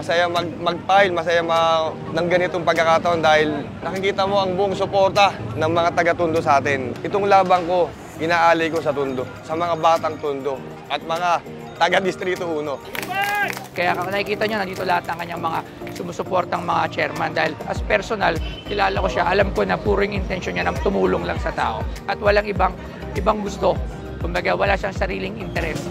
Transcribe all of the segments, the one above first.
masaya mag-file, masaya ng ganitong pagkakataon dahil nakikita mo ang buong suporta ng mga taga-Tondo sa atin. Itong labang ko, inaali ko sa Tondo, sa mga batang Tondo at mga taga-Distrito 1. Kaya nakikita nyo, nandito lahat ng kanyang mga sumusuportang mga chairman dahil as personal, kilala ko siya, alam ko na puring intensyon niya na tumulong lang sa tao at walang ibang gusto. Kumbaga, wala siyang sariling interes.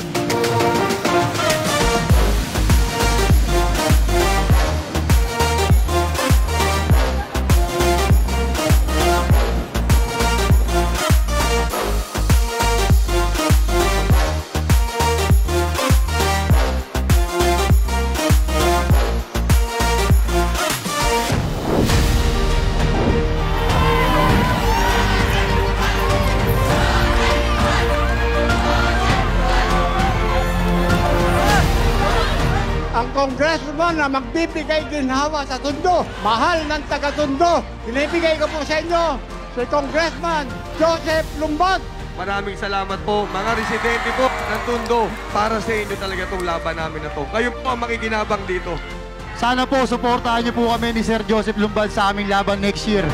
Ang congressman na magbibigay ginhawa sa Tondo, mahal ng taga-Tondo, binibigay ko po sa inyo si Congressman Joseph Lumban. Maraming salamat po, mga residente po ng Tondo. Para sa inyo talaga itong laban namin na to. Kayo po ang makikinabang dito. Sana po, suportahan niyo po kami ni Sir Joseph Lumban sa aming laban next year.